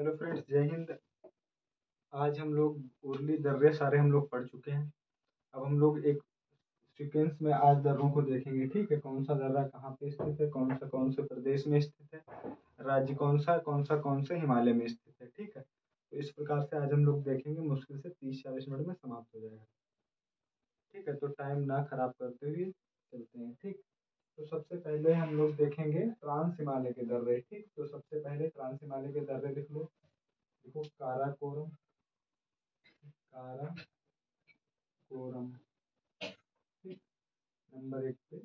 Hello friends, जय हिंद। आज हम लोग उर्ली दर्रे सारे हम लोग पढ़ चुके हैं। अब हम लोग एक सीक्वेंस में आज दर्रों को देखेंगे। ठीक है, कौन सा दर्रा कहाँ पे स्थित है, कौन से प्रदेश में स्थित है, राज्य कौन से हिमालय में स्थित है। ठीक है, तो इस प्रकार से आज हम लोग देखेंगे। मुश्किल से 30-40 मिनट में समाप्त हो जाएगा। ठीक है, तो टाइम ना खराब करते हुए चलते हैं। ठीक, तो सबसे पहले हम लोग देखेंगे ट्रांस हिमालय के दर्रे। ठीक, तो सबसे पहले ट्रांस हिमालय के दर्रे लिख लो। देखो, काराकोरम, काराकोरम। ठीक, नंबर 1 पे।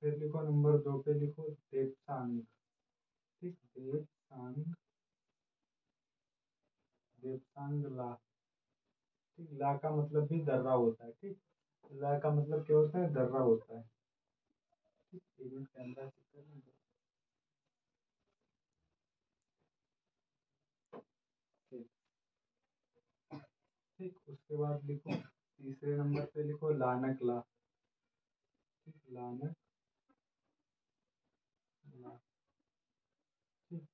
फिर लिखो नंबर 2 पे, लिखो देवसांग। ठीक, देवसांग ला। ठीक, ला का मतलब भी दर्रा होता है। ठीक, ला का मतलब क्या होता है, दर्रा होता है। ठीक, एक मिनट कैमरा चेक कर लेंगे। ठीक, ठीक, उसके बाद लिखो तीसरे नंबर पे, लिखो लानक ला। ठीक, लानक ला। ठीक,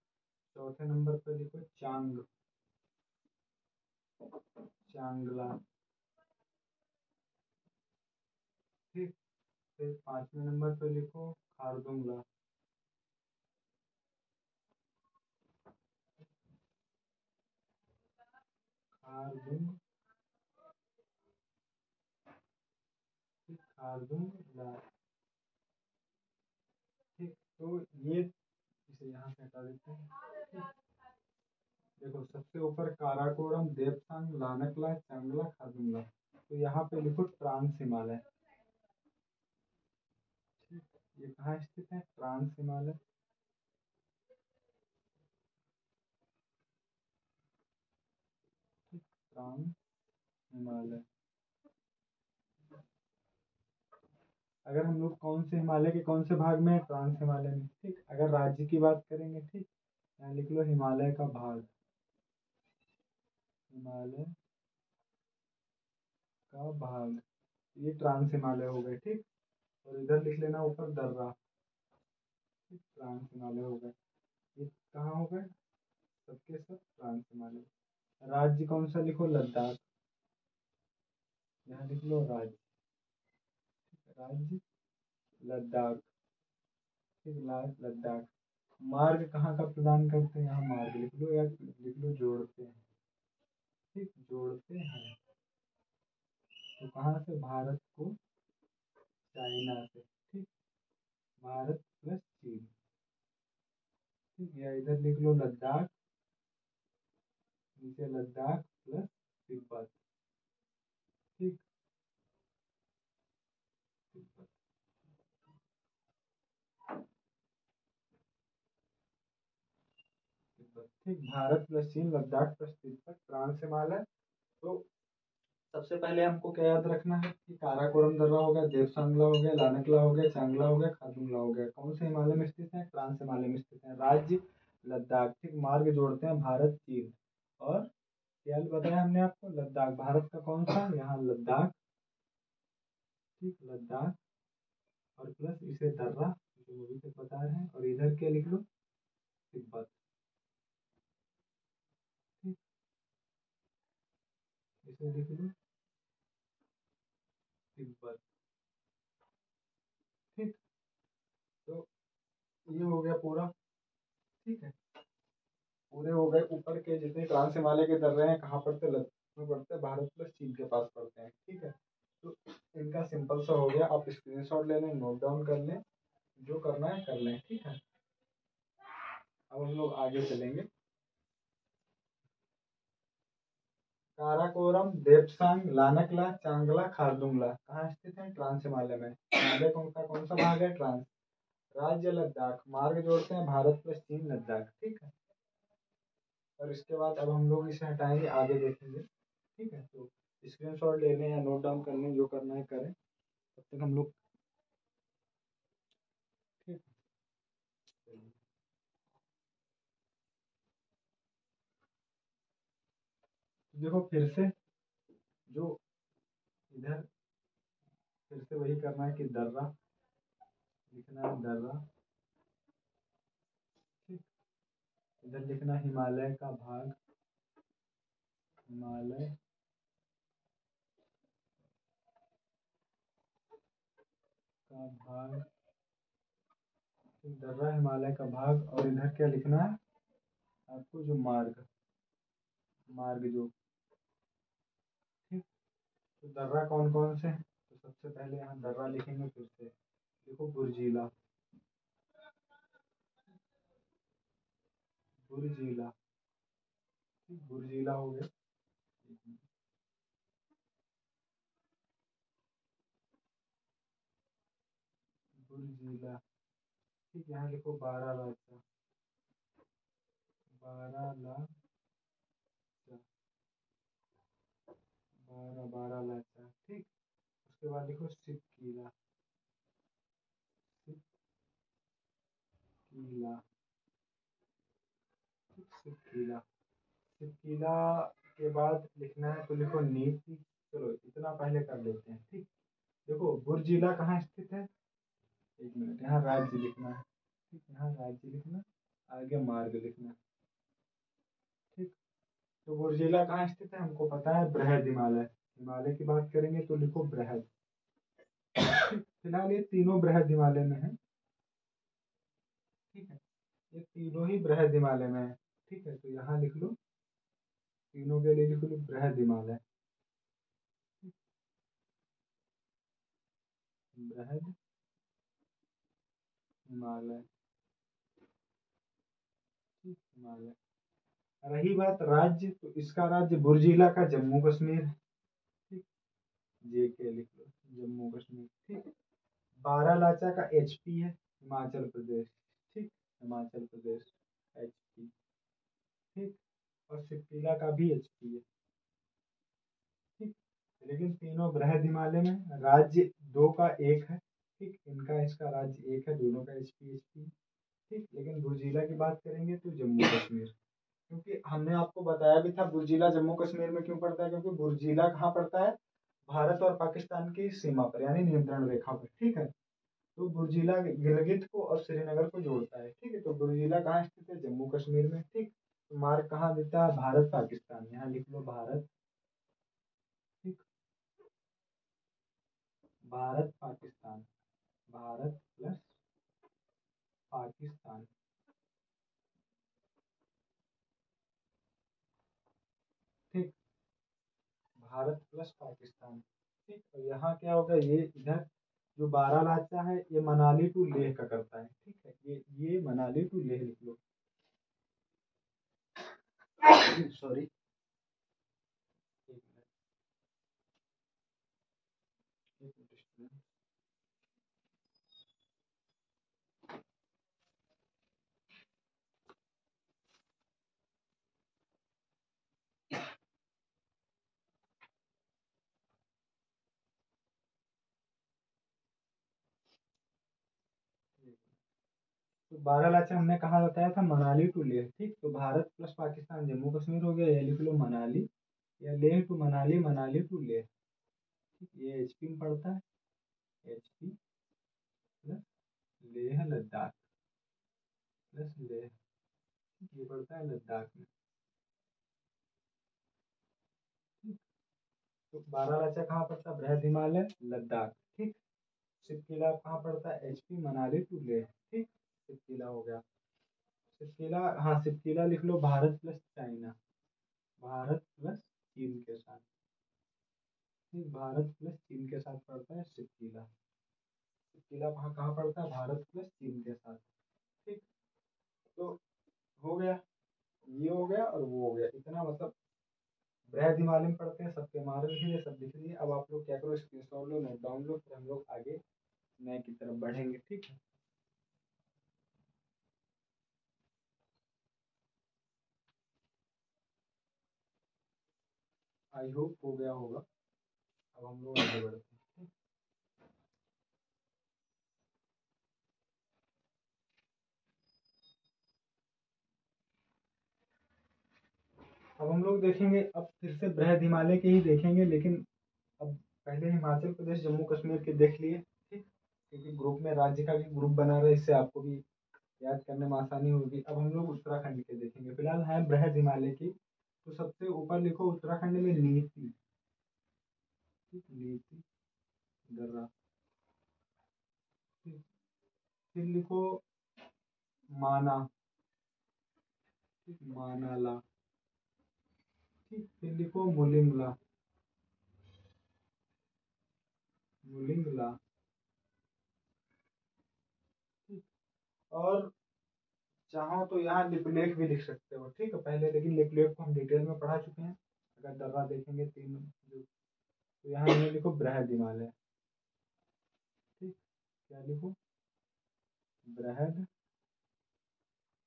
चौथे नंबर पे लिखो चांगला। ठीक, फिर पांचवें नंबर पे लिखो खारदुंगला। खारदुंग, ठीक, खारदुंगला। ठीक, तो ये इसे यहाँ से हटा देते हैं। देखो, सबसे ऊपर काराकोरम, देवसांग, लानकला, चांगला, खारदुंगला। तो यहाँ पे लिखो ट्रांस हिमालय। ठीक, ये कहाँ स्थित है, ट्रांस हिमालय। ठीक, ट्रांस हिमालय। अगर हम लोग कौन से हिमालय के कौन से भाग में है, ट्रांस हिमालय में। ठीक, अगर राज्य की बात करेंगे, ठीक, यहाँ लिख लो हिमालय का भाग, हिमालय का भाग। ये ट्रांस हिमालय हो गए। ठीक, और इधर लिख लेना ऊपर दर्रा। ठीक, ट्रांस हिमालय हो गए। ये कहाँ हो गए, सबके सब ट्रांस हिमालय। राज्य कौन सा, लिखो लद्दाख। यहाँ लिख लो राज्य, राज्य लद्दाख। ठीक, लद्दाख। मार्ग कहाँ का प्रदान करते हैं, यहाँ मार्ग लिख लो, या लिख लो जोड़ते हैं। ठीक, जोड़ते हैं। तो कहाँ से, भारत को चाइना से। ठीक, भारत प्लस चीन। ठीक, या इधर लिख लो लद्दाख, नीचे लद्दाख प्लस तिब्बत। ठीक, तिब्बत, तिब्बत। ठीक, भारत प्लस चीन, लद्दाख प्लस तिब्बत, ट्रांस हिमालय। तो सबसे पहले हमको क्या याद रखना है कि काराकोरम दर्रा हो गया, देवसांगला हो गया, लानकला हो गया, चांगला हो गया, खारदुंगला हो गया। कौन से हिमालय में स्थित है, ट्रांस हिमालय में स्थित है। राज्य लद्दाख। ठीक, मार्ग जोड़ते हैं भारत चीन। और क्या बताया हमने आपको, लद्दाख, भारत का कौन सा, यहाँ लद्दाख। ठीक, लद्दाख, और प्लस इसे दर्रा जो अभी तक बता रहे हैं, और इधर क्या लिख लो, तिब्बत। ठीक, इसे लिख लो तिब्बत। ठीक, तो ये हो गया पूरा। ठीक है, पूरे हो गए। ऊपर के जितने ट्रांस हिमालय के दर्रे हैं कहाँ पड़ते, लद्दाख में पड़ते हैं, भारत प्लस चीन के पास पड़ते हैं। ठीक है, तो इनका सिंपल सा हो गया। आप स्क्रीनशॉट ले लें, नोट डाउन कर लें, जो करना है कर लें। ठीक है, अब हम लोग आगे चलेंगे। काराकोरम, देवसांग, लानकला, चांगला, खारदुंगला कहाँ स्थित है, ट्रांस हिमालय में। हिमालय कौन सा भाग है, ट्रांस। राज्य लद्दाख, मार्ग जोड़ते हैं भारत प्लस चीन, लद्दाख। ठीक है, और इसके बाद अब हम लोग इसे हटाएंगे, आगे देखेंगे। ठीक है, तो स्क्रीनशॉट ले लें या नोट डाउन कर लें, जो करना है करें, तब तक हम लोग। ठीक, देखो फिर से, जो इधर फिर से वही करना है कि दर्रा लिखना है, दर्रा। ठीक, इधर लिखना हिमालय का भाग, हिमालय का भाग, दर्रा हिमालय का भाग। और इधर क्या लिखना है आपको, जो मार्ग, मार्ग जो, ठीक। तो दर्रा कौन कौन से हैं, तो सबसे पहले यहाँ दर्रा लिखेंगे, फिर से देखो बुर्जीला, बुर्जीला, ठीक, बुर्जीला हो गया। बुर्जीला, ठीक। यहाँ लिखो बारालाचा, बारालाचा, बारालाचा, ठीक। उसके बाद लिखो सिपकीला, सिपकीला, सिपकीला, सिपकीला के बाद लिखना है तो लिखो नीति। चलो इतना पहले कर लेते हैं, ठीक। देखो बुर्जिला कहाँ स्थित है, एक मिनट, यहाँ राज्य लिखना है, ठीक, यहाँ राज्य लिखना, आगे मार्ग लिखना, ठीक। तो बुर्जिला कहाँ स्थित है हमको पता है, बृहद हिमालय, हिमालय की बात करेंगे तो लिखो बृहद। फिलहाल ये तीनों बृहद हिमालय में है, ठीक है, ये तीनों ही बृहद हिमालय में है, ठीक है। तो यहाँ लिख लो, तीनों के लिए लिख लो बृहद हिमालय, बृहद हिमालय, ठीक, हिमालय। रही बात राज्य, तो इसका राज्य बुर्जिला का जम्मू कश्मीर, ठीक, जे के लिख लो, जम्मू कश्मीर, ठीक। बारालाचा का एचपी है, हिमाचल प्रदेश, ठीक, हिमाचल प्रदेश, एचपी, ठीक। और सिपकीला का भी एचपी है, ठीक। लेकिन तीनों बृहद हिमालय में, राज्य दो का एक है, ठीक, इनका इसका राज्य एक है, दोनों का एचपी एचपी, ठीक। लेकिन बुर्जिला की बात करेंगे तो जम्मू कश्मीर, क्योंकि हमने आपको बताया भी था बुर्जिला जम्मू कश्मीर में क्यों पड़ता है, क्योंकि बुर्जिला कहाँ पड़ता है, भारत और पाकिस्तान की सीमा पर, यानी नियंत्रण रेखा पर, ठीक है। तो बुर्जिला गिलगित को और श्रीनगर को जोड़ता है, ठीक है। तो बुर्जिला कहाँ स्थित है, जम्मू कश्मीर में, ठीक। तो मार्ग कहाँ देता है, भारत पाकिस्तान, यहाँ लिख लो भारत, ठीक, भारत पाकिस्तान, भारत प्लस पाकिस्तान, ठीक, भारत प्लस पाकिस्तान, ठीक। और यहाँ क्या होगा, ये इधर जो बारालाचा है ये मनाली टू लेह का करता है, ठीक है। ये मनाली टू लेह लिख लो, सॉरी, एक मिनट, एक मिनट। तो बारालाचा हमने कहा बताया था, मनाली टू लेह, ठीक। तो भारत प्लस पाकिस्तान जम्मू कश्मीर हो गया, ये लिख लो मनाली, या लेह टू मनाली, मनाली टू लेह, ठीक। ये एचपी में पड़ता है, HP plus Leh Ladakh, plus Leh, ये पड़ता है लद्दाख में, ठीक। तो बारालाचा कहाँ पड़ता है, बृहद हिमालय, लद्दाख, ठीक। सिपकीला कहाँ पड़ता है, एचपी, मनाली टू लेह, ठीक। सिपकीला हो गया, सिपकीला, हाँ सिपकीला लिख लो Bharat plus China, Bharat plus चीन के साथ, ठीक, भारत प्लस चीन के साथ पड़ता है सिपकीला, सिपकीला वहाँ कहाँ पड़ता है, भारत प्लस चीन के साथ, ठीक। तो हो गया, ये हो गया और वो हो गया, इतना मतलब बृहद हिमालय में पढ़ते हैं, सबके मार्ग लिख लिए, सब लिख लिए। अब आप लोग क्या करो, स्क्रीनशॉट लो, नोट डाउन लो, फिर हम लोग आगे नए की तरफ बढ़ेंगे, ठीक है। आई होप हो गया होगा, अब हम लोग आगे बढ़ते हैं। अब हम लोग देखेंगे, अब फिर से बृहद हिमालय के ही देखेंगे, लेकिन अब पहले हिमाचल प्रदेश जम्मू कश्मीर के देख लिए, ठीक, क्योंकि ग्रुप में राज्य का भी ग्रुप बना रहे, इससे आपको भी याद करने में आसानी होगी। अब हम लोग उत्तराखंड के देखेंगे, फिलहाल है बृहद हिमालय की, तो सबसे ऊपर लिखो उत्तराखंड में नीति, ठीक, नीति दर्रा, ठीक। फिर लिखो माना, ठीक, मानाला, ठीक। फिर लिखो मुलिंगला, मुलिंगला, ठीक। और चाहो तो यहाँ लिपलेख भी लिख सकते हो, ठीक है, पहले, लेकिन लिपलेख को हम डिटेल में पढ़ा चुके हैं। अगर दर्रा देखेंगे तीन जो, तो यहाँ इन्हें लिखो बृहद हिमालय, ठीक। क्या लिखो, बृहद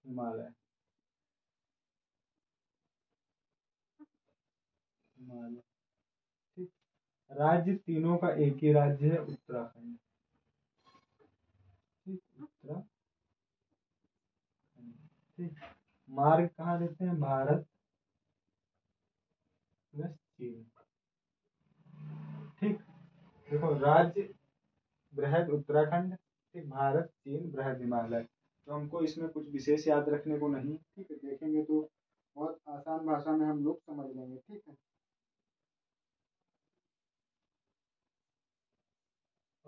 हिमालय, हिमालय, ठीक। राज्य तीनों का एक ही राज्य है, उत्तराखंड, ठीक, उत्तराखंड, ठीक। मार्ग कहाँ देते हैं, भारत प्लस चीन, ठीक। देखो राज्य बृहद उत्तराखंड, ठीक, भारत चीन बृहद हिमालय, तो हमको इसमें कुछ विशेष याद रखने को नहीं, ठीक है, देखेंगे तो बहुत आसान भाषा में हम लोग समझ लेंगे, ठीक है।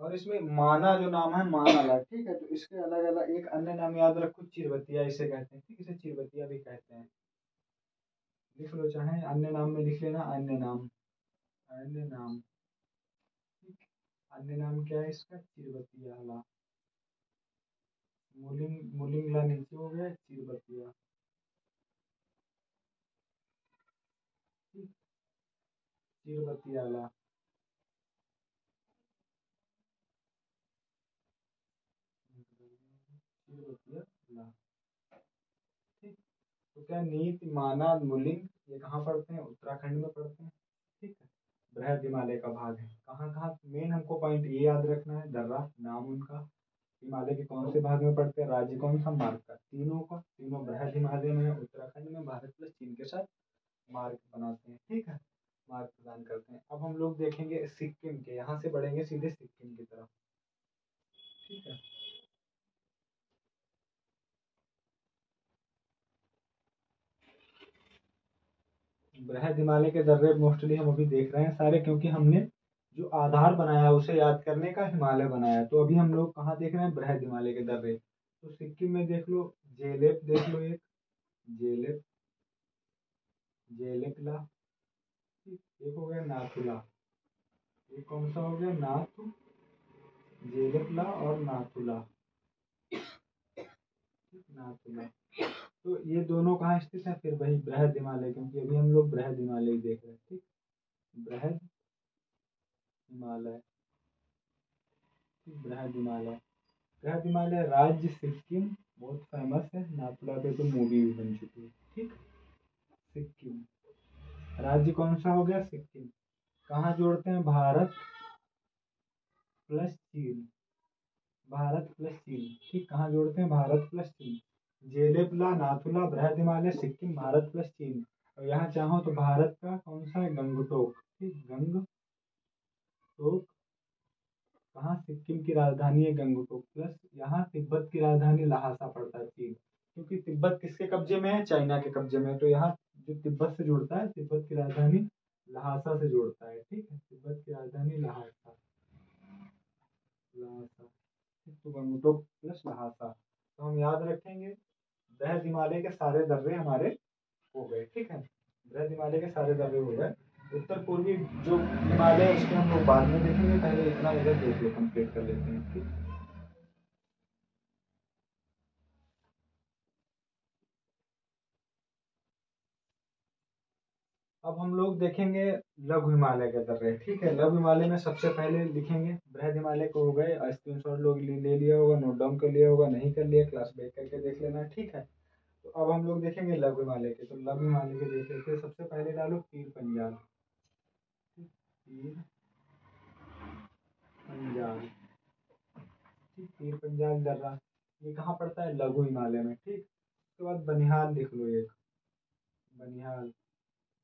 और इसमें माना जो नाम है, मानाला, ठीक है, तो इसके अलग अलग एक अन्य नाम याद रखो, चिरबतिया इसे कहते हैं, ठीक, इसे चिरबतिया भी कहते हैं, लिख लो, चाहे अन्य नाम में लिख लेना, अन्य नाम, अन्य नाम, ठीक। अन्य नाम क्या है इसका, चिरबतियाला, मुलिंगला नीचे हो गया, चिरबतिया, ठीक, चिरबतियाला, चिरबतियाला, ठीक। तो क्या नीत माना मुलिंग ये कहाँ पढ़ते हैं, उत्तराखंड में पढ़ते हैं, ठीक है, बृहद हिमालय का भाग है। कहाँ कहाँ मेन हमको पॉइंट ये याद रखना है, दर्रा नाम उनका, हिमालय के कौन से भाग में पड़ते हैं, राज्य कौन सा, मार्ग का, तीनों का, तीनों बृहद हिमालय में है, उत्तराखंड में, भारत प्लस चीन के साथ मार्ग बनाते हैं, ठीक है, मार्ग प्रदान करते हैं। अब हम लोग देखेंगे सिक्किम के, यहाँ से बढ़ेंगे सीधे सिक्किम की तरफ, ठीक है। बृहद हिमालय के दर्रे मोस्टली हम अभी देख रहे हैं सारे, क्योंकि हमने जो आधार बनाया उसे याद करने का हिमालय बनाया, तो अभी हम लोग कहाँ देख रहे हैं, बृहद हिमालय के दर्रे, तो सिक्किम में देख लो, जेलेप देख लो एक, जेलेप, जेलेपला, ठीक, एक हो गया नाथुला, एक कौन सा हो गया, नाथ, जेलेपला और नाथुला, ठीक, नाथुला। तो ये दोनों कहाँ स्थित है, फिर वही बृहद हिमालय, क्योंकि अभी हम लोग बृहद हिमालय देख रहे हैं, ठीक, बृहद हिमालय, ठीक, बृहद हिमालय, बृहद हिमालय राज्य सिक्किम, बहुत फेमस है, नाथुला पे तो मूवी भी बन चुकी है, ठीक, सिक्किम, राज्य कौन सा हो गया, सिक्किम, कहाँ जोड़ते हैं, भारत प्लस चीन, भारत प्लस चीन, ठीक, कहाँ जोड़ते हैं, भारत प्लस चीन, जेलेपला, नाथुला, बृहद हिमालय, सिक्किम, भारत प्लस चीन। और यहाँ चाहो तो भारत का कौन सा है, गंगटोक, ठीक, गंगटोक, कहाँ, सिक्किम की राजधानी है गंगटोक, प्लस यहाँ तिब्बत की राजधानी लहासा पड़ता है, चीन, क्योंकि तिब्बत किसके कब्जे में है, चाइना के कब्जे में है, तो यहाँ जो तिब्बत से जुड़ता है, तिब्बत की राजधानी लहासा से जोड़ता है, ठीक है, तिब्बत की राजधानी लहासा, लहासा, ठीक, तो गंगटोक प्लस लहासा, तो हम याद रखेंगे, बृहद हिमालय के सारे दर्रे हमारे हो गए, ठीक है, बृहद हिमालय के सारे दर्रे हो गए। उत्तर पूर्वी जो हिमालय है उसके हम लोग बाद में देखेंगे, पहले इतना इधर देख लो, कंप्लीट कर लेते हैं, ठीक। अब हम लोग देखेंगे लघु हिमालय के दर्रे, ठीक है, लघु हिमालय में सबसे पहले लिखेंगे, बृहद हिमालय को हो गए, स्क्रीनशॉट लोग ले लिया होगा, नोट डाउन कर लिया होगा, नहीं कर लिया क्लास बैक करके देख लेना, ठीक है। तो अब हम लोग देखेंगे लघु हिमालय के, तो लघु हिमालय के देख लेते हैं, सबसे पहले डालो पीर पंजाल, पीर पंजाल, ठीक, पीर पंजाल दर्रा, ये कहाँ पड़ता है, लघु हिमालय में, ठीक। उसके बाद बनिहाल लिख लो एक, बनिहाल,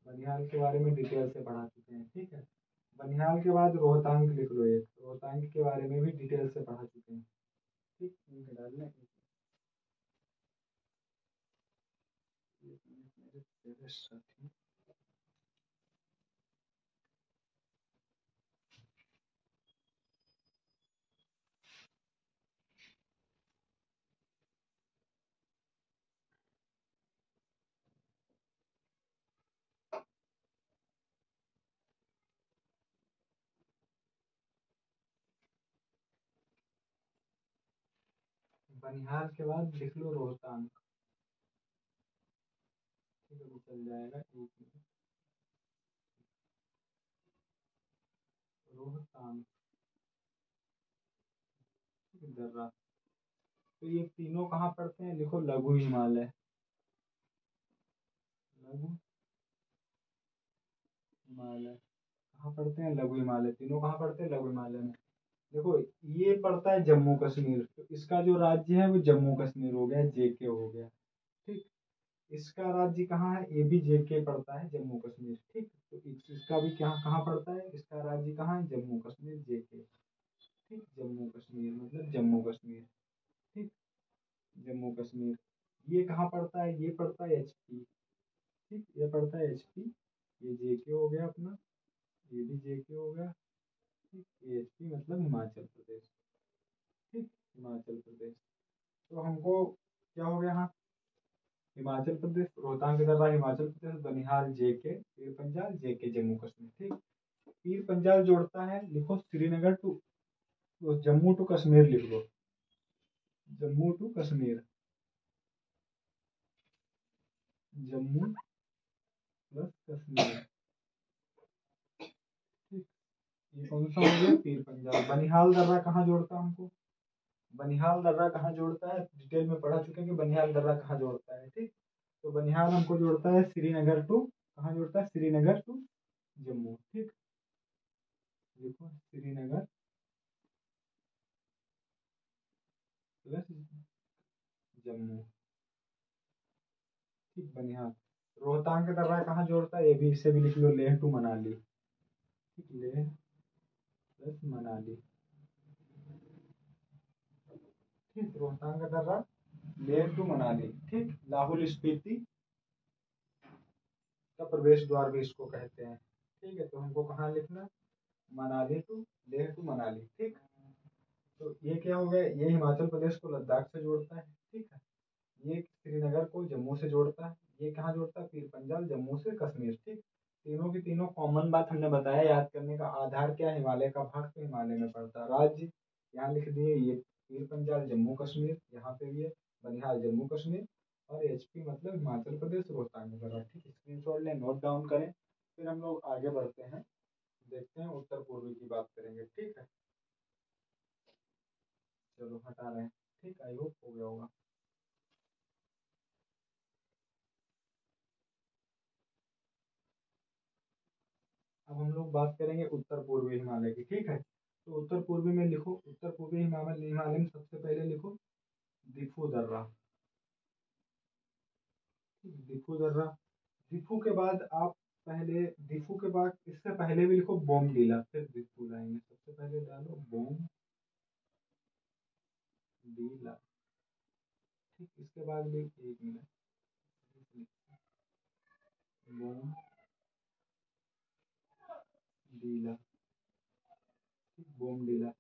बनिहाल के बारे में डिटेल से पढ़ा चुके हैं, ठीक है। बनिहाल के बाद रोहतांग लिख लो एक, रोहतांग के बारे में भी डिटेल से पढ़ा चुके हैं, ठीक, लिंक डाल लें। एक मिनट मेरे प्यारे साथी। बनिहाल के बाद लिख लो रोहतांग। ठीक है, वो चल जाएगा। एक मिनट, रोहतांग, दर्रा। तो ये तीनों कहाँ पड़ते हैं? लिखो लघु हिमालय। लघु हिमालय कहाँ पड़ते हैं? लघु हिमालय। तीनों कहाँ पड़ते हैं? लघु हिमालय में। देखो, ये पड़ता है जम्मू कश्मीर, तो इसका जो राज्य है वो जम्मू कश्मीर हो गया, जेके हो गया। ठीक। इसका राज्य कहाँ है? ये भी जेके पड़ता है, जम्मू कश्मीर। ठीक, तो इसका भी कहाँ कहाँ पड़ता है? इसका राज्य कहाँ है? जम्मू कश्मीर, जेके। ठीक, जम्मू कश्मीर मतलब जम्मू कश्मीर। ठीक, जम्मू कश्मीर। ये कहाँ पड़ता है? ये पड़ता है एचपी। ठीक, ये पड़ता है एचपी। ये जेके हो गया अपना, ये भी जेके हो गया। ठीक, ये एचपी मतलब हिमाचल प्रदेश। ठीक, हिमाचल प्रदेश। तो हमको क्या हो गया? हाँ, हिमाचल प्रदेश, रोहतांग दर्रा हिमाचल प्रदेश, बनिहाल जेके, पीर पंजाल जेके जम्मू कश्मीर। ठीक, पीर पंजाल जोड़ता है, लिखो श्रीनगर टू, जम्मू टू कश्मीर लिख लो, जम्मू टू कश्मीर, जम्मू प्लस कश्मीर। ठीक, ये कौन सा हो गया? पीर पंजाल। बनिहाल दर्रा कहाँ जोड़ता है हमको? बनिहाल दर्रा कहाँ जोड़ता है? डिटेल में पढ़ा चुके हैं कि बनिहाल दर्रा कहाँ जोड़ता है। ठीक, तो बनिहाल हमको जोड़ता है श्रीनगर टू, कहाँ जोड़ता है? श्रीनगर टू जम्मू। ठीक, देखो श्रीनगर प्लस जम्मू। ठीक, बनिहाल। रोहतांग दर्रा कहाँ जोड़ता है? ये भी, इसे भी लिख लो, लेह टू मनाली। ठीक, लेह प्लस मनाली। ठीक, रोहतांग दर्रा, लेह टू मनाली। ठीक, लाहौल स्पीति का प्रवेश द्वार भी इसको कहते हैं। ठीक है, तो हमको कहाँ लिखना? Manali to, Leh to Manali. ठीक, तो ये क्या हो गया? ये हिमाचल प्रदेश को लद्दाख से जोड़ता है। ठीक है, ये श्रीनगर को जम्मू से जोड़ता है, ये कहाँ जोड़ता है? पीर पंजाल जम्मू से कश्मीर। ठीक, तीनों की तीनों कॉमन बात हमने बताया। याद करने का आधार क्या है? हिमालय का भाग, तो हिमालय में पड़ता है। राज्य यहाँ लिख दिए, ये पीर पंजाल जम्मू कश्मीर, यहाँ पे भी है बनिहाल जम्मू कश्मीर, और एचपी मतलब हिमाचल प्रदेश, रोहतांग दर्रा। ठीक, स्क्रीनशॉट लें, नोट डाउन करें, फिर हम लोग आगे बढ़ते हैं, देखते हैं उत्तर पूर्वी की बात करेंगे। ठीक है, चलो हटा रहे हैं। ठीक, आई होप हो गया होगा। अब हम लोग बात करेंगे उत्तर पूर्वी हिमालय की। ठीक है, तो उत्तर पूर्वी में लिखो, उत्तर पूर्वी हिमालय, हिमालय में सबसे पहले लिखो दिफू दर्रा। दिफू दर्रा। दिफू के बाद आप पहले, दिफू के बाद इससे पहले भी लिखो बोमडीला, फिर दिफू लाएंगे। सबसे पहले डालो बोम डीला। ठीक, इसके बाद भी एक मिनट, बोम डीला। ठीक, बोम डीला।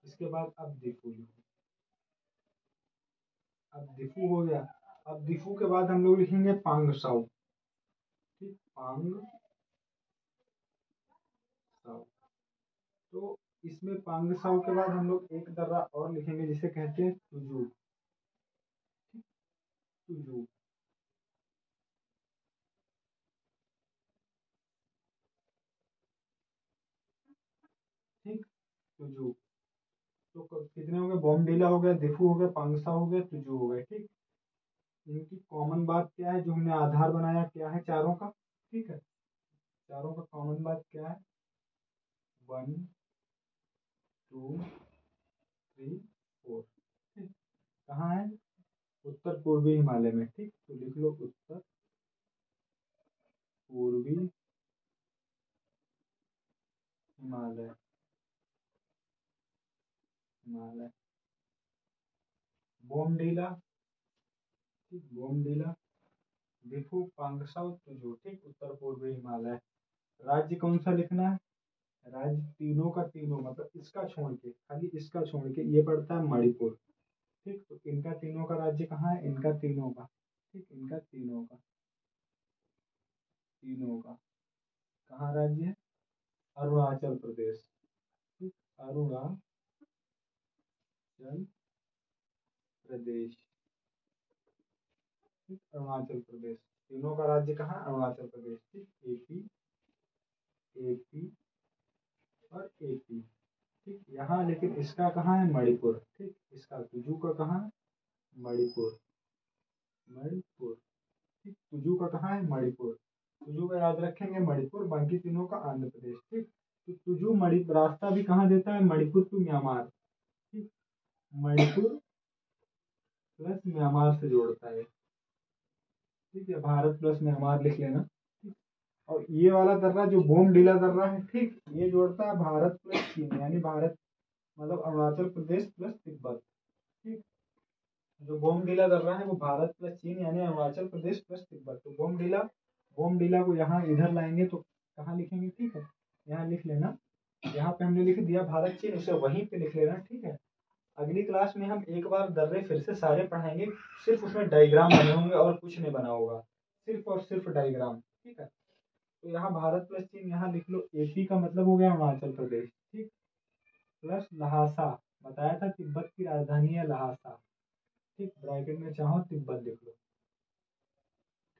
इसके बाद अब दिफू लिखो। अब दिफू हो गया। अब दिफू के बाद हम लोग लिखेंगे पांगसाउ। ठीक, पांग साउ। तो इसमें पांगसाउ के बाद हम लोग एक दर्रा और लिखेंगे जिसे कहते हैं तुजू। ठीक, तुजू। ठीक, तुजू। तो कितने हो गए? बॉमडीला हो गया, दिफू हो गया, पांगसाउ हो गया, तुजू हो गए। ठीक, इनकी कॉमन बात क्या है? जो हमने आधार बनाया क्या है चारों का? ठीक है, चारों का कॉमन बात क्या है? 1 2 3 4। ठीक, कहाँ है? उत्तर पूर्वी हिमालय में। ठीक, तो लिख लो उत्तर पूर्वी हिमालय, हिमालय। बोमडीला। ठीक, बोमडीला, दिफू पांगसाउ तुजू, ठीक, उत्तर पूर्वी हिमालय। राज्य कौन सा लिखना है? राज्य तीनों का तीनों, मतलब इसका छोड़ के, खाली इसका छोड़ के, ये पड़ता है मणिपुर। ठीक, तो इनका तीनों का राज्य कहाँ है? इनका तीनों का, ठीक, इनका तीनों का, तीनों का कहाँ राज्य है? अरुणाचल प्रदेश। ठीक, अरुणाचल प्रदेश, ठीक, अरुणाचल प्रदेश, तीनों का राज्य कहाँ? अरुणाचल प्रदेश। ठीक, एपी, एपी और एपी। ठीक, यहाँ लेकिन इसका कहाँ है? मणिपुर। ठीक, इसका तुजू का कहाँ है? मणिपुर, मणिपुर। ठीक, तुजू का कहाँ है? मणिपुर। तुजू का याद रखेंगे मणिपुर, बाकी तीनों का आंध्र प्रदेश। ठीक, तो तुजू मणिपुर रास्ता भी कहाँ देता है? Manipur to Myanmar. ठीक, मणिपुर प्लस म्यांमार से जोड़ता है। ठीक है, भारत प्लस म्यांमार लिख लेना। ठीक, और ये वाला दर्रा जो बोमडिला दर्रा है, ठीक, ये जोड़ता है भारत प्लस चीन, यानी भारत मतलब अरुणाचल प्रदेश प्लस तिब्बत। ठीक, जो बोमडिला दर्रा है वो भारत प्लस चीन यानी अरुणाचल प्रदेश प्लस तिब्बत। तो बोमडिला, बोमडिला को यहाँ इधर लाएंगे तो कहाँ लिखेंगे? ठीक है, यहाँ लिख लेना। यहाँ पे हमने लिख दिया भारत चीन, उसे वहीं पे लिख लेना। ठीक है, अगली क्लास में हम एक बार दर्रे फिर से सारे पढ़ाएंगे, सिर्फ उसमें डायग्राम बने होंगे और कुछ नहीं बना होगा, सिर्फ और सिर्फ डायग्राम। ठीक है, तो यहाँ भारत प्लस चीन यहाँ लिख लो। एपी का मतलब हो गया अरुणाचल प्रदेश, ठीक, प्लस लहासा, बताया था तिब्बत की राजधानी है लहासा। ठीक, ब्रैकेट में चाहो तिब्बत लिख लो।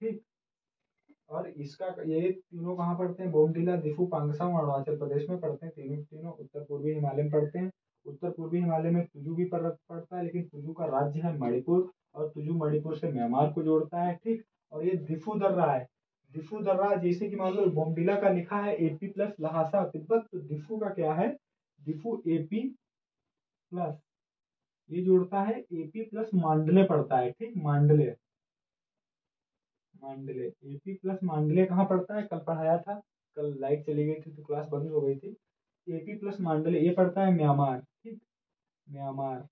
ठीक, और इसका ये तीनों कहाँ पड़ते हैं? बोमडिला, दिफू, पांगसांग अरुणाचल प्रदेश में पड़ते हैं। तीनों तीनों उत्तर पूर्वी हिमालय में पड़ते हैं। उत्तर पूर्वी हिमालय में तुजू भी पड़ता है, लेकिन तुजू का राज्य है मणिपुर, और तुजू मणिपुर से म्यांमार को जोड़ता है। ठीक, और ये दिफू दर्रा है। दिफू दर्रा जैसे कि मान लो बोमडिला का लिखा है एपी प्लस लहासा तिब्बत, तो दिफू का क्या है? दिफू एपी प्लस, ये जोड़ता है एपी प्लस मांडले पड़ता है। ठीक, मांडले, मांडले, एपी प्लस मांडले कहाँ पड़ता है? कल पढ़ाया था, कल लाइट चली गई थी तो क्लास बंद हो गई थी। एपी प्लस मांडले ये पड़ता है म्यांमार। ठीक, म्यांमार,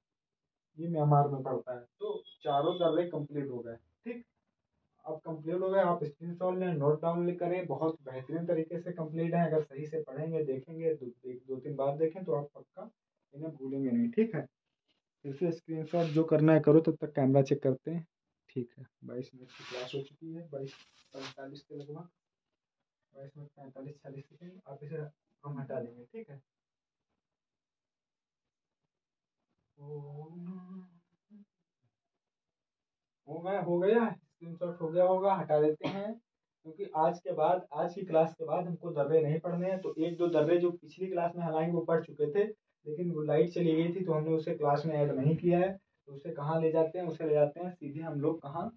ये म्यांमार में पड़ता है। तो चारों दर्रे कंप्लीट हो गए। ठीक, अब कंप्लीट हो गए, आप स्क्रीनशॉट लें, नोट डाउन करें, बहुत बेहतरीन तरीके से कंप्लीट है। अगर सही से पढ़ेंगे, देखेंगे, दो तीन बार देखें तो आप पक्का इन्हें भूलेंगे नहीं। ठीक है, फिर से स्क्रीनशॉट जो करना है करो, तब तक कैमरा चेक करते हैं। ठीक है, 22 मिनट की क्लास हो चुकी है, 22:45 के लगभग, 22 मिनट 45-46 सेकेंड। आप इसे हम हटा देंगे। ठीक है, हो गया स्क्रीनशॉट हो गया होगा, हटा देते हैं, क्योंकि आज के बाद, आज की क्लास के बाद हमको दर्रे नहीं पढ़ने हैं। तो एक दो दर्रे जो पिछली क्लास में हालांकि वो पढ़ चुके थे, लेकिन वो लाइट चली गई थी तो हमने उसे क्लास में ऐड नहीं किया है। तो उसे कहाँ ले जाते हैं? उसे ले जाते हैं सीधे हम लोग कहाँ,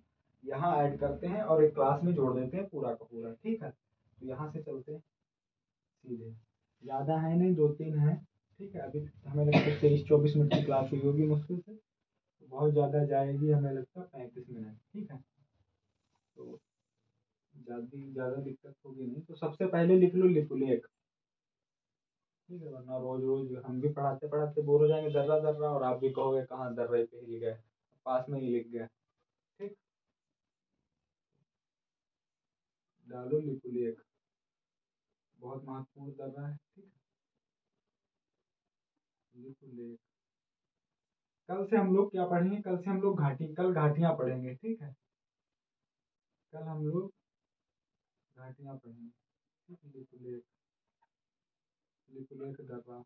यहाँ ऐड करते हैं और एक क्लास में जोड़ देते हैं पूरा का पूरा। ठीक है, तो यहाँ से चलते हैं सीधे, ज़्यादा है नहीं, दो तीन है। ठीक है, अभी हमें लगता है 23-24 मिनट की क्लास हुई होगी मुश्किल से, तो बहुत ज़्यादा जाएगी हमें लगता है 35 मिनट। ठीक है, तो ज़्यादा दिक्कत होगी नहीं। तो सबसे पहले लिख लो लिपुलेख। ठीक है, वरना रोज रोज हम भी पढ़ाते पढ़ाते बोर हो जाएंगे दर्रा दर्रा, और आप भी कहोगे कहाँ दर्रे पे ही गए, पास में ही लिख गए। ठीक, डालो लिपुलेख, बहुत महत्वपूर्ण दर्रा है। ठीक, लिपुलेख। कल से हम लोग क्या पढ़ेंगे? कल से हम लोग कल घाटियां पढ़ेंगे। ठीक है, कल हम लोग घाटियां पढ़ेंगे। ठीक, लिपुलेख, लिपुलेख दर्रा।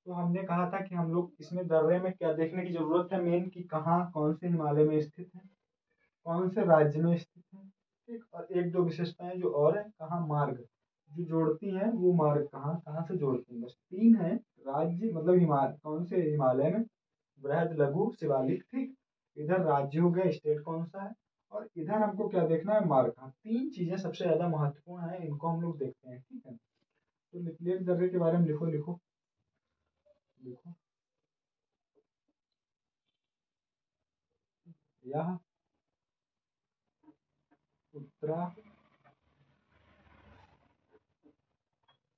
तो हमने कहा था कि हम लोग इसमें दर्रे में क्या देखने की जरूरत है मेन, कि कहाँ कौन से हिमालय में स्थित है, कौन से राज्य में स्थित है। ठीक, और एक दो विशेषताएं जो और है, कहाँ मार्ग जो जोड़ती हैं, वो मार्ग कहाँ कहाँ से जोड़ती हैं, बस तीन है। राज्य मतलब हिमालय, कौन से हिमालय में, बृहद, लघु, शिवालिक। ठीक, इधर राज्य हो गया, स्टेट कौन सा है, और इधर हमको क्या देखना है? मार्ग। हाँ, तीन चीजें सबसे ज्यादा महत्वपूर्ण है, इनको हम लोग देखते हैं। ठीक है, तो लिपुलेख दर्रे के बारे में लिखो लिखो लिखो। यह उत्तरा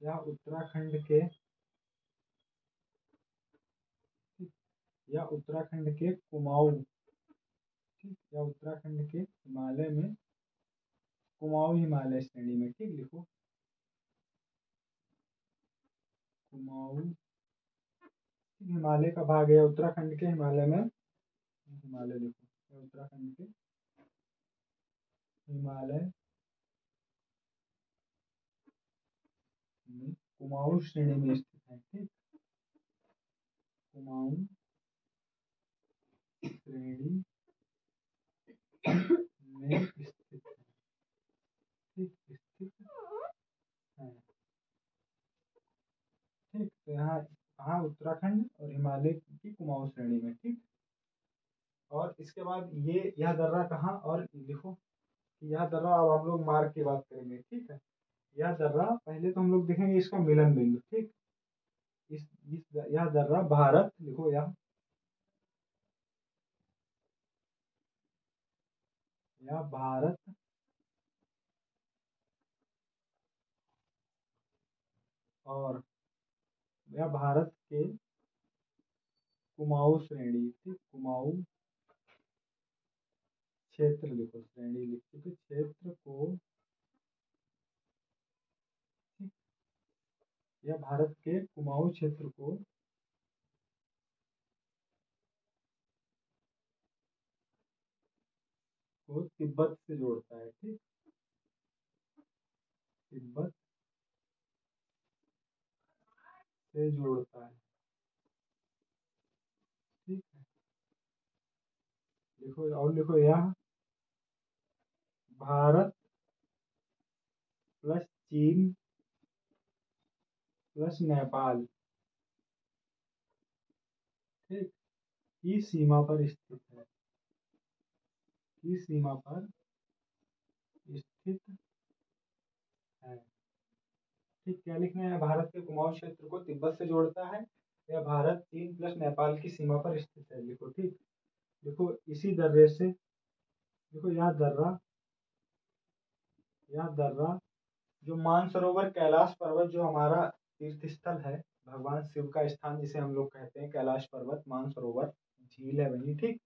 यह उत्तराखंड के, या उत्तराखंड के कुमाऊं, ठीक, या उत्तराखंड के हिमालय में कुमाऊं हिमालय श्रेणी में, ठीक, लिखो कुमाऊं हिमालय का भाग है, उत्तराखंड के हिमालय में, हिमालय लिखो, उत्तराखंड के हिमालय में कुमाऊं श्रेणी में स्थित है, ठीक, कुमाऊं श्रेणी में स्थित है, ठीक, स्थित है, ठीक। तो यहाँ यहाँ उत्तराखंड और हिमालय की कुमाऊं श्रेणी में, ठीक। और इसके बाद ये यह दर्रा कहाँ, और लिखो यह दर्रा, अब हम लोग मार्ग की बात करेंगे, ठीक है। यह दर्रा पहले तो हम लोग देखेंगे इसका मिलन बिंदु, ठीक। यह दर्रा भारत, लिखो यह भारत और यह भारत के कुमाऊं श्रेणी, ठीक, कुमाऊं क्षेत्र, लिखो श्रेणी लिख चुके, क्षेत्र को, ठीक, यह भारत के कुमाऊं क्षेत्र को तिब्बत से जोड़ता है, ठीक, तिब्बत से जोड़ता है, ठीक है। लिखो, और लिखो यह भारत प्लस चीन प्लस नेपाल, ठीक, की सीमा पर स्थित है, की सीमा पर स्थित है, ठीक। क्या लिखना है, भारत के कुमाऊं क्षेत्र को तिब्बत से जोड़ता है, या भारत चीन प्लस नेपाल की सीमा पर स्थित है, लिखो, ठीक। देखो इसी दर्रे से, देखो यह दर्रा जो मानसरोवर कैलाश पर्वत, जो हमारा तीर्थ स्थल है, भगवान शिव का स्थान जिसे हम लोग कहते हैं, कैलाश पर्वत, मानसरोवर झील है वही, ठीक।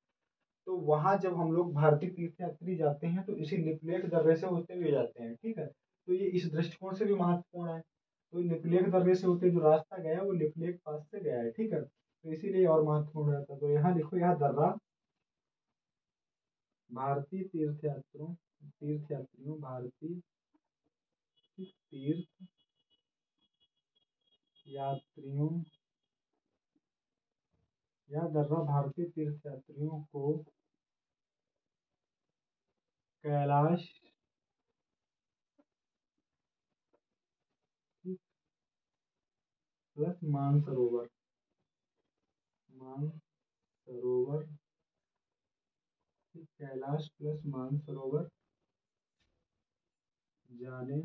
तो वहां जब हम लोग भारतीय तीर्थ यात्री जाते हैं तो इसी लिपलेख दर्रे से होते हुए जाते हैं, ठीक है। तो ये इस दृष्टिकोण से भी महत्वपूर्ण है, तो लिपलेख दर्रे से होते जो रास्ता गया वो लिपलेख पास से गया है, ठीक है, तो इसीलिए और महत्वपूर्ण रहता है। तो यहाँ लिखो, यह दर्रा भारतीय तीर्थयात्रियों भारतीय तीर्थ यात्रियों, यह दर्रा भारतीय तीर्थयात्रियों को कैलाश प्लस मानसरोवर, मानसरोवर, कैलाश प्लस मानसरोवर जाने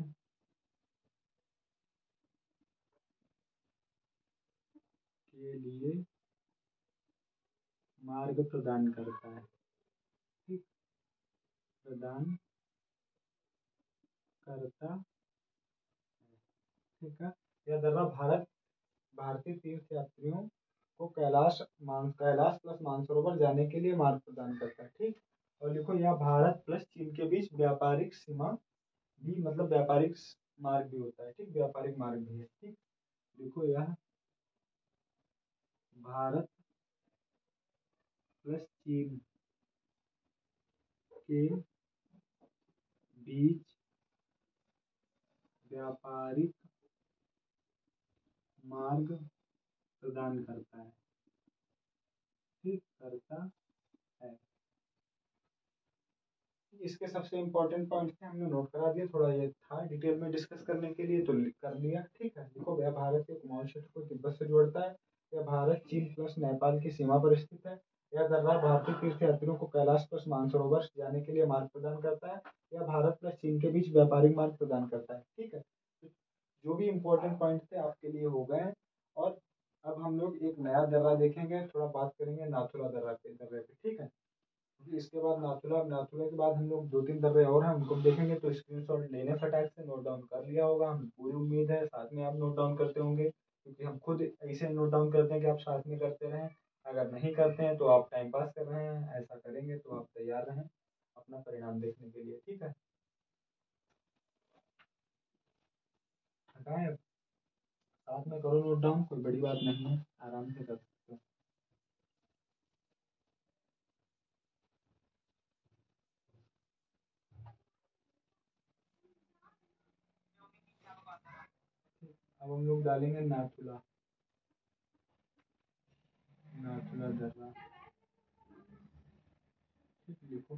के लिए मार्ग प्रदान करता है, ठीक, प्रदान करता है, ठीक है। यह दर्रा भारतीय तीर्थ यात्रियों को कैलाश प्लस मानसरोवर जाने के लिए मार्ग प्रदान करता है, ठीक। और लिखो, यह भारत प्लस चीन के बीच व्यापारिक सीमा भी, मतलब व्यापारिक मार्ग भी होता है, ठीक, व्यापारिक मार्ग भी है, ठीक। लिखो, यह भारत प्लस चीन के बीच व्यापारिक मार्ग प्रदान करता है, ठीक, करता है। इसके सबसे इम्पोर्टेंट पॉइंट थे, हमने नोट करा दिया, थोड़ा ये था डिटेल में डिस्कस करने के लिए तो कर लिया, ठीक है। देखो, यह भारत के कुमाऊं क्षेत्र को तिब्बत से जोड़ता है, यह भारत चीन प्लस नेपाल की सीमा पर स्थित है, यह दर्रा भारतीय तीर्थ यात्रियों को कैलाश प्लस मानसरोवर जाने के लिए मार्ग प्रदान करता है, यह भारत प्लस चीन के बीच व्यापारिक मार्ग प्रदान करता है, ठीक है। जो भी इम्पोर्टेंट पॉइंट थे आपके लिए हो गए। और अब हम लोग एक नया दर्रा देखेंगे, थोड़ा बात करेंगे नाथुला दर्रे पे, ठीक है। क्योंकि इसके बाद नाथुला के बाद हम लोग 2-3 दर्रे और हैं, उनको देखेंगे, तो स्क्रीनशॉट लेने फटाक से नोट डाउन कर लिया होगा, हमें पूरी उम्मीद है साथ में आप नोट डाउन करते होंगे, क्योंकि हम खुद ऐसे नोट डाउन करते हैं कि आप साथ में करते रहें। अगर नहीं करते हैं तो आप टाइम पास कर रहे हैं, ऐसा करेंगे तो आप तैयार रहें अपना परिणाम देखने के लिए, ठीक है। कहाँ है? साथ में करो नोट डाउन, कोई बड़ी बात नहीं है, आराम से कर सकते हो। अब हम लोग डालेंगे नाथुला। नाथुला दर्रा, ठीक लिखो,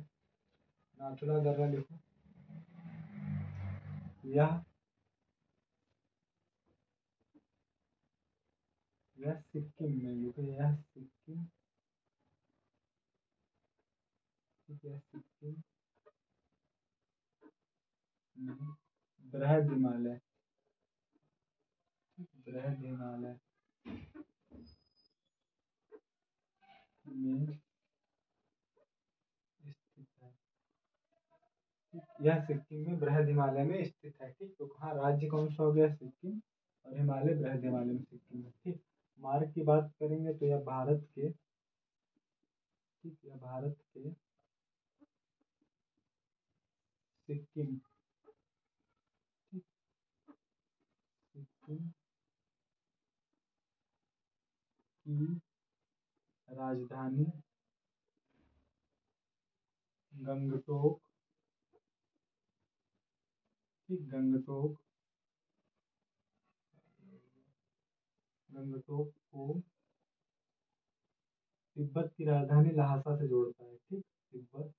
नाथुला दर्रा लिखो। यह सिक्किम में लिखो, यह सिक्किम, ठीक है, सिक्किम में बृहद हिमालय, बृहद हिमालय में स्थित है। यह सिक्किम में बृहद हिमालय में स्थित है, ठीक। तो कहाँ राज्य कौन सा हो गया? सिक्किम, और हिमालय बृहद हिमालय में सिक्किम है, ठीक। मार्ग की बात करेंगे तो यह भारत के, ठीक, यह भारत के सिक्किम, ठीक, सिक्किम की राजधानी गंगटोक, ठीक, गंगटोक, गंगटोक को तिब्बत की राजधानी लहासा से जोड़ता है, ठीक। तिब्बत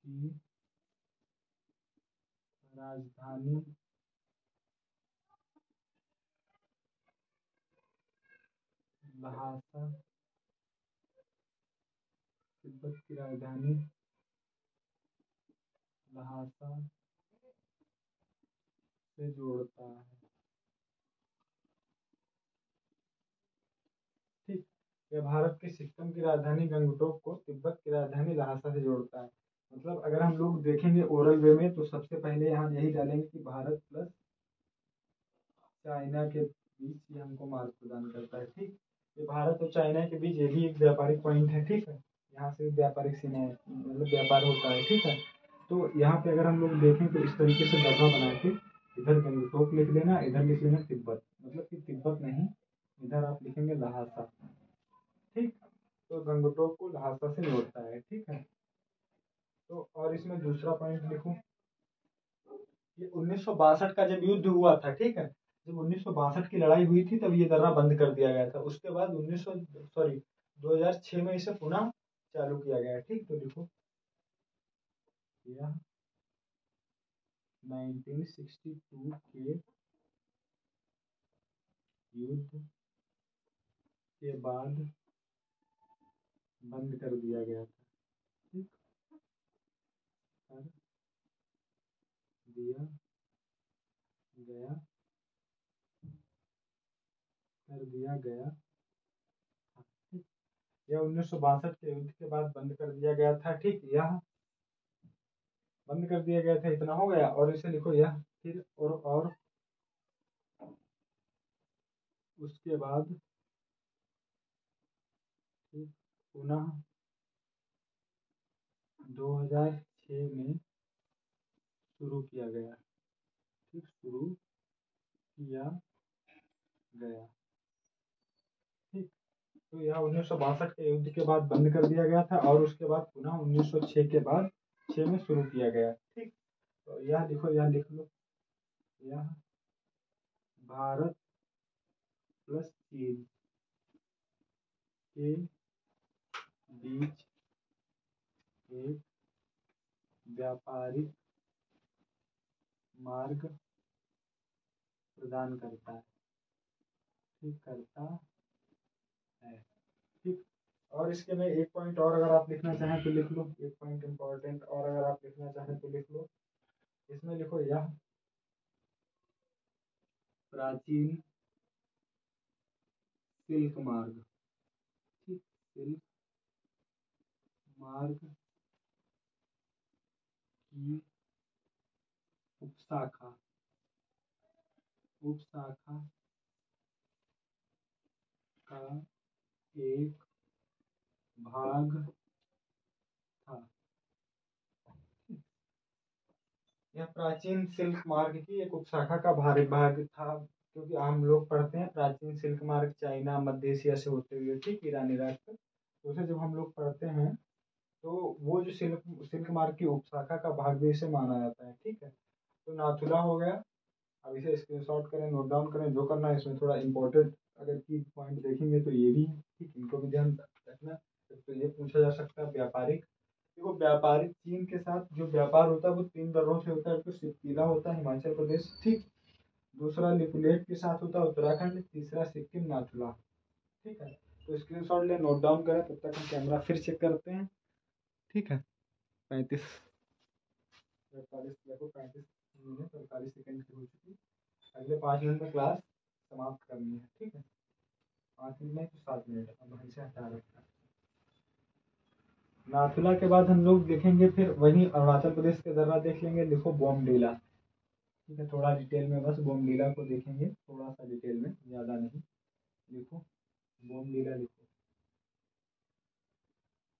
की राजधानी लहासा, तिब्बत की राजधानी लहासा से जोड़ता है, ठीक। यह भारत के सिक्किम की राजधानी गंगटोक को तिब्बत की राजधानी लहासा से जोड़ता है। मतलब अगर हम लोग देखेंगे ओरल वे में, तो सबसे पहले यहाँ यही डालेंगे कि भारत प्लस चाइना के बीच ये हमको मार्ग प्रदान करता है, ठीक। ये भारत और चाइना के बीच ये भी एक व्यापारिक पॉइंट है, ठीक है। यहाँ से व्यापारिक सीमा मतलब व्यापार होता है, ठीक है। तो यहाँ पे अगर हम लोग देखें तो इस तरीके से दर्रा बना के इधर गंगटोक लिख लेना, इधर लिख लेना तिब्बत, मतलब कि तिब्बत नहीं, इधर आप लिखेंगे लहासा, ठीक। तो गंगटोक को लहासा से जोड़ता है, ठीक है। तो और इसमें दूसरा पॉइंट लिखो, ये 1962 का जब युद्ध हुआ था, ठीक है, जब 1962 की लड़ाई हुई थी तब ये दर्रा बंद कर दिया गया था। उसके बाद 2006 में इसे पुनः चालू किया गया, ठीक। तो लिखो यह 1962 के युद्ध के बाद बंद कर दिया गया था, ठीक, कर दिया गया, कर दिया गया, ठीक। यह 1962 के युद्ध के बाद बंद कर दिया गया था, ठीक। यह बंद कर दिया गया था, इतना हो गया। और इसे लिखो यह फिर और उसके बाद, ठीक, पुनः 2006 में शुरू किया गया, ठीक, शुरू किया गया, ठीक। तो यह 1962 के युद्ध के बाद बंद कर दिया गया था और उसके बाद पुनः 1906 के बाद 6 में शुरू किया गया, ठीक। तो यह लिखो, यह लिख लो, यह भारत प्लस चीन के बीच एक व्यापारिक मार्ग प्रदान करता है, ठीक, करता है, ठीक। और इसके में एक पॉइंट और अगर आप लिखना चाहें तो लिख लो, एक पॉइंट इंपॉर्टेंट और अगर आप लिखना चाहें तो लिख लो। इसमें लिखो यह प्राचीन सिल्क मार्ग, ठीक, सिल्क मार्ग की उपशाखा, उपशाखा का एक भाग था, यह प्राचीन सिल्क मार्ग की एक उपशाखा का भाग था, क्योंकि हम लोग पढ़ते हैं प्राचीन सिल्क मार्ग चाइना मध्य एशिया से होते हुए ठीक ईरान इराक तक, तो उसे जब हम लोग पढ़ते हैं तो वो जो सिल्क सिल्क मार्ग की उपशाखा का भाग भी इसे माना जाता है। ठीक है, तो नाथुला हो गया। अब इसे स्क्रीनशॉट करें, नोट डाउन करें, जो करना है। इसमें थोड़ा इंपॉर्टेंट अगर की पॉइंट देखेंगे तो ये भी है, ठीक, इनको भी ध्यान रखना। तो ये पूछा जा सकता है व्यापारिक, देखो व्यापारिक चीन के साथ जो व्यापार होता है वो 3 दर्रों से होता है। तो सिप्तीला होता है हिमाचल प्रदेश, ठीक, दूसरा लिपुलेख के साथ होता है उत्तराखंड, तीसरा सिक्किम नाथुला। ठीक है, तो स्क्रीनशॉट ले, नोट डाउन करें। तब तक हम कैमरा फिर चेक करते हैं। ठीक है, 35 45 देखो 35 मिनट 45 सेकंड की हो चुकी। अगले 5 मिनट में क्लास समाप्त करनी है। ठीक है, 5 मिनट नहीं तो 7 मिनट, अब वहीं से हटा रखा है। नाथुला के बाद हम लोग देखेंगे फिर वहीं अरुणाचल प्रदेश के दर्रा देख लेंगे। लिखो बोमडीला। ठीक है, थोड़ा डिटेल में बस बोमडीला को देखेंगे, थोड़ा सा डिटेल में, ज़्यादा नहीं। लिखो बोमडीला, लिखो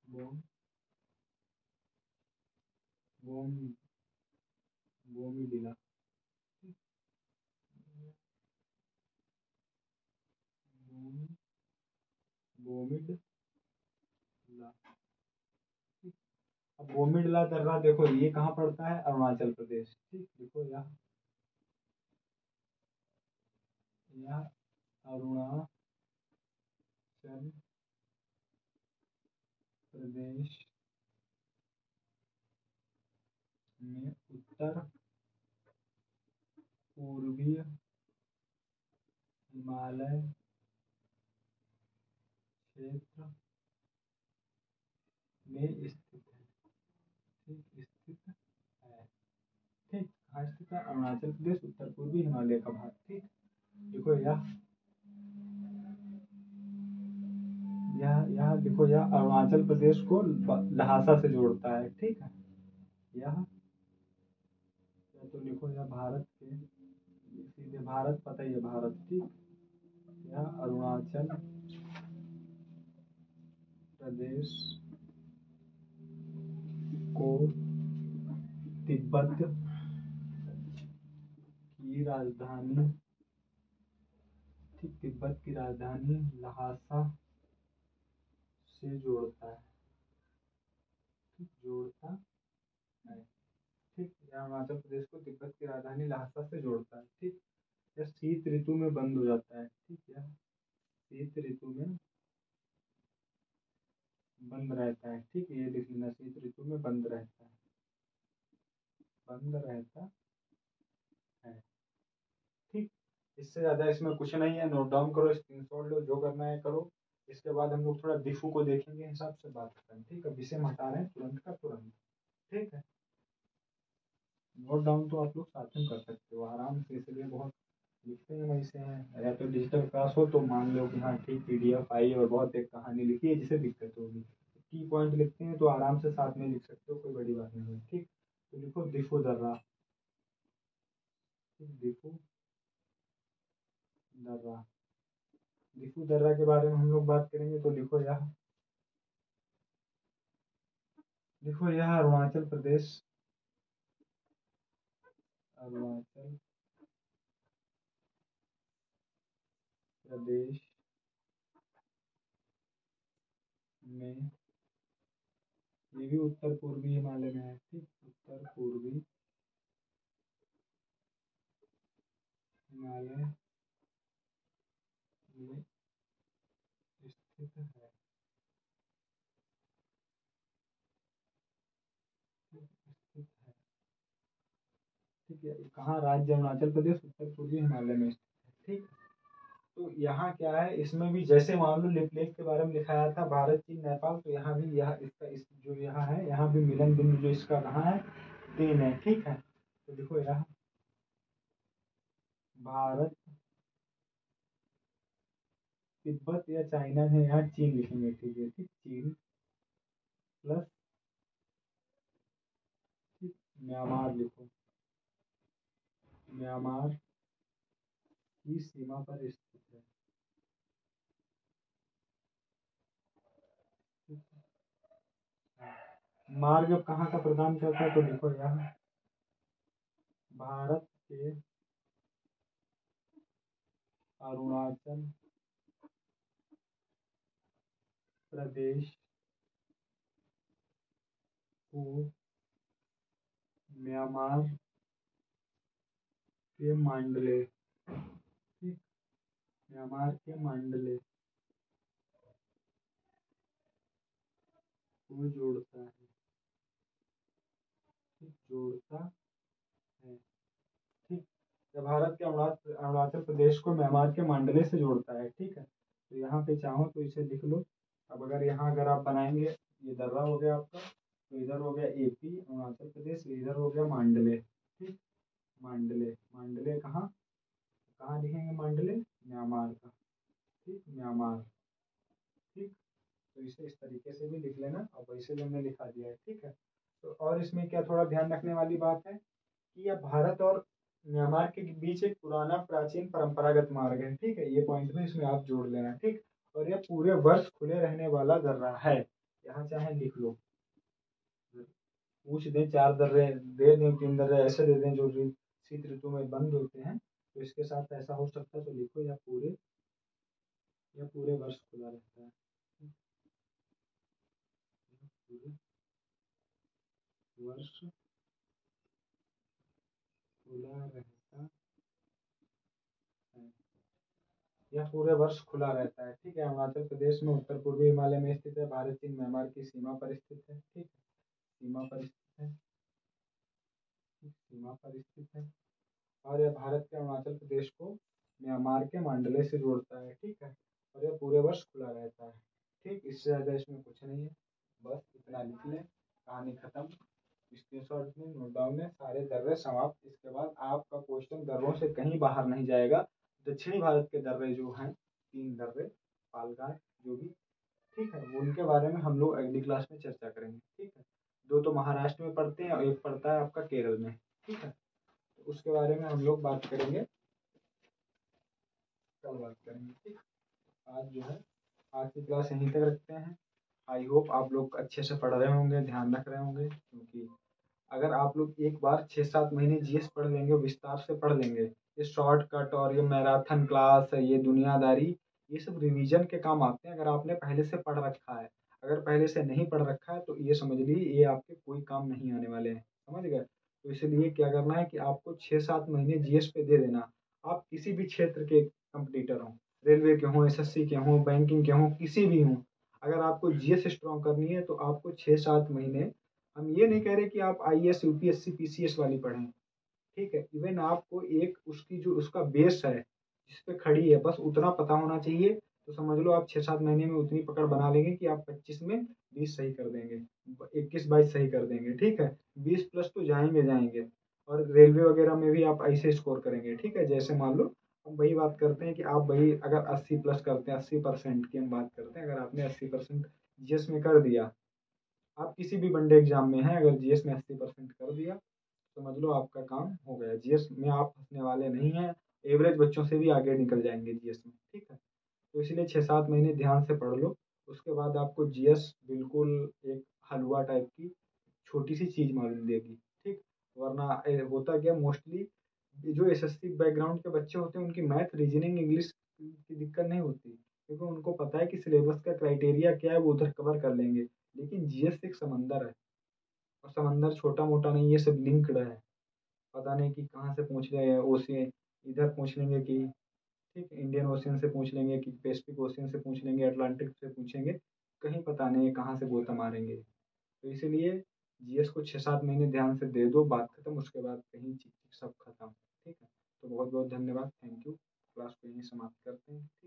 बोम बोम बोमडीला। बोमिडला। अब बोमिडला दर्रा देखो ये कहाँ पड़ता है, अरुणाचल प्रदेश। ठीक, देखो यह अरुणाचल प्रदेश में उत्तर पूर्वीय हिमालय क्षेत्र में स्थित है। ठीक, स्थित है। ठीक, कहाँ स्थित है, अरुणाचल प्रदेश उत्तर पूर्वी हिमालय का भाग। ठीक, देखो यह देखो यह अरुणाचल प्रदेश को लहासा से जोड़ता है। ठीक है, यह तो लिखो यह भारत के सीधे भारत, पता ही है भारत। ठीक, यह अरुणाचल प्रदेश को तिब्बत की राजधानी, ठीक, तिब्बत की राजधानी लहासा से जोड़ता है। ठीक, जोड़ता है। ठीक, यह अरुणाचल प्रदेश को तिब्बत की राजधानी लहासा से जोड़ता है। ठीक, यह शीत ऋतु में बंद हो जाता है। ठीक, यह शीत ऋतु में बंद रहता है। ठीक, ये लिख लेना, शीत ऋतु में बंद रहता है, बंद रहता है। ठीक, इससे ज्यादा इसमें कुछ नहीं है। नोट डाउन करो, स्क्रीनशॉट लो, जो करना है करो। इसके बाद हम लोग थोड़ा दिफू को देखेंगे, हिसाब से बात करें। ठीक है, विषय में हटा रहे हैं तुरंत का तुरंत। ठीक है, नोट डाउन तो आप लोग साथ में कर सकते हो आराम से, इसलिए बहुत लिखते हैं वैसे हैं। या तो डिजिटल क्लास हो तो मान लो कि हाँ ठीक पीडीएफ आई और बहुत एक कहानी लिखी है जिसे दिक्कत होगी, की पॉइंट लिखते हैं तो आराम से साथ में लिख सकते हो, कोई बड़ी बात नहीं है। ठीक, तो लिखो दिफू दर्रा। दिफू दर्रा, दिफू दर्रा के बारे में हम लोग बात करेंगे। तो लिखो यह अरुणाचल प्रदेश, अरुणाचल प्रदेश में, ये भी उत्तर पूर्वी हिमालय में है। ठीक, उत्तर पूर्वी हिमालय में स्थित है। स्थित है। ठीक है, कहाँ, राज्य अरुणाचल प्रदेश उत्तर पूर्वी हिमालय में स्थित है। ठीक, तो यहाँ क्या है, इसमें भी जैसे मान लो लिपलेख के बारे में लिखाया था भारत चीन नेपाल, तो यहाँ भी यह इसका जो यहाँ है, यहाँ भी मिलन बिंदु जो इसका कहाँ है, 3 है। ठीक है, तो देखो यहाँ भारत तिब्बत या चाइना है, यहाँ चीन लिखेंगे। ठीक है, ठीक, चीन प्लस, ठीक, म्यांमार लिखो, म्यांमार की सीमा पर स्थित है। ठीक, मार्ग अब कहाँ का प्रदान करता है, तो लिखो यहाँ भारत के अरुणाचल प्रदेश को म्यांमार के मांडले, ठीक, म्यांमार के मांडले को जोड़ता है, ठीक, जोड़ता है, ठीक। जब भारत के अरुणाचल प्रदेश को म्यांमार के मांडले से जोड़ता है, ठीक है। तो यहाँ पे चाहो तो इसे लिख लो। अब अगर यहाँ अगर आप बनाएंगे, ये दर्रा हो गया आपका, तो इधर हो गया एपी अरुणाचल प्रदेश, इधर हो गया मांडले, ठीक। मांडले, मांडले कहाँ कहाँ लिखेंगे मांडले? म्यांमार का, ठीक, म्यांमार, ठीक। तो इसे इस तरीके से भी लिख लेना, और वैसे भी हमने लिखा दिया है, ठीक है। तो और इसमें क्या थोड़ा ध्यान रखने वाली बात है कि यह भारत और म्यांमार के बीच एक पुराना प्राचीन परंपरागत मार्ग है, ठीक है। ये पॉइंट भी इसमें आप जोड़ लेना, ठीक। और यह पूरे वर्ष खुले रहने वाला दर्रा है, यहाँ चाहे लिख लो। पूछ दें 4 दर्रे दे दें, 3 दर्रे ऐसे दे दें जो शीत ऋतु में बंद होते हैं, तो इसके साथ ऐसा हो सकता है, तो लिखो या पूरे वर्ष खुला रहता है, पूरे वर्ष खुला रहता है, यह पूरे वर्ष खुला रहता है, ठीक है। अरुणाचल प्रदेश में उत्तर पूर्वी हिमालय में स्थित है, भारत चीन म्यांमार की सीमा पर स्थित है, ठीक है, सीमा पर स्थित है, सीमा पर स्थित है। और यह भारत के अरुणाचल प्रदेश को म्यांमार के मांडले से जोड़ता है, ठीक है। और यह पूरे वर्ष खुला रहता है, ठीक। इससे ज़्यादा इसमें कुछ नहीं है, बस इतना लिख लें, कहानी खत्म। स्क्रीनशॉट में नोट डाउन में सारे दर्रे समाप्त। इसके बाद आपका क्वेश्चन दर्रों से कहीं बाहर नहीं जाएगा। दक्षिणी भारत के दर्रे जो हैं, 3 दर्रे, पालघाट जो भी, ठीक है, वो उनके बारे में हम लोग अगली क्लास में चर्चा करेंगे, ठीक है। 2 तो महाराष्ट्र में पढ़ते हैं और एक पढ़ता है आपका केरल में, ठीक है। तो उसके बारे में हम लोग बात करेंगे, कल बात करेंगे, ठीक। आज जो है, आज की क्लास यहीं तक रखते हैं। आई होप आप लोग अच्छे से पढ़ रहे होंगे, ध्यान रख रहे होंगे, क्योंकि अगर आप लोग एक बार 6-7 महीने जीएस पढ़ लेंगे, विस्तार से पढ़ लेंगे, ये शॉर्टकट और ये मैराथन क्लास है, ये दुनियादारी, ये सब रिवीजन के काम आते हैं अगर आपने पहले से पढ़ रखा है। अगर पहले से नहीं पढ़ रखा है तो ये समझ लीजिए ये आपके कोई काम नहीं आने वाले हैं, समझ गए। तो इसलिए क्या करना है कि आपको 6-7 महीने जीएस पे दे देना। आप किसी भी क्षेत्र के कंपटीटर हों, रेलवे के हों, एसएससी के हों, बैंकिंग के हों, किसी भी हों, अगर आपको जीएस स्ट्रॉन्ग करनी है तो आपको 6-7 महीने, हम ये नहीं कह रहे कि आप आईएएस यूपीएससी पीसीएस वाली पढ़ें, ठीक है। इवन आपको एक उसकी जो उसका बेस है जिस पे खड़ी है, बस उतना पता होना चाहिए। तो समझ लो आप 6-7 महीने में उतनी पकड़ बना लेंगे कि आप 25 में 20 सही कर देंगे, 21-22 सही कर देंगे, ठीक है। 20 प्लस तो जाएंगे जाएंगे। और रेलवे वगैरह में भी आप ऐसे स्कोर करेंगे, ठीक है। जैसे मान लो हम वही बात करते हैं कि आप वही अगर 80 प्लस करते हैं, 80% की हम बात करते हैं, अगर आपने 80% जीएस में कर दिया, आप किसी भी वनडे एग्जाम में हैं, अगर जीएस में 80% कर दिया, समझ लो आपका काम हो गया। जीएस में आप फंसने वाले नहीं हैं, एवरेज बच्चों से भी आगे निकल जाएंगे जीएस में, ठीक है। तो इसलिए 6-7 महीने ध्यान से पढ़ लो। उसके बाद आपको जीएस बिल्कुल एक हलवा टाइप की छोटी सी चीज मालूम देगी, ठीक। वरना होता क्या मोस्टली जो एसएससी बैकग्राउंड के बच्चे होते हैं उनकी मैथ, रीजनिंग, इंग्लिश की दिक्कत नहीं होती, क्योंकि उनको पता है कि सिलेबस का क्राइटेरिया क्या है, वो उधर कवर कर लेंगे। लेकिन जीएस एक समंदर है, और समंदर छोटा मोटा नहीं, ये सब लिंक्ड है। पता नहीं कि कहाँ से पूछ रहे हैं, ओशियन इधर पूछ लेंगे कि, ठीक, इंडियन ओशियन से पूछ लेंगे कि पैसिफिक ओशियन से पूछ लेंगे, अटलांटिक से पूछेंगे, कहीं पता नहीं है कहाँ से गोता मारेंगे। तो इसीलिए जीएस को 6-7 महीने ध्यान से दे दो, बात खत्म। उसके बाद कहीं सब खत्म, ठीक है। तो बहुत बहुत धन्यवाद, थैंक यू। क्लास को यहीं समाप्त करते हैं, ठीक।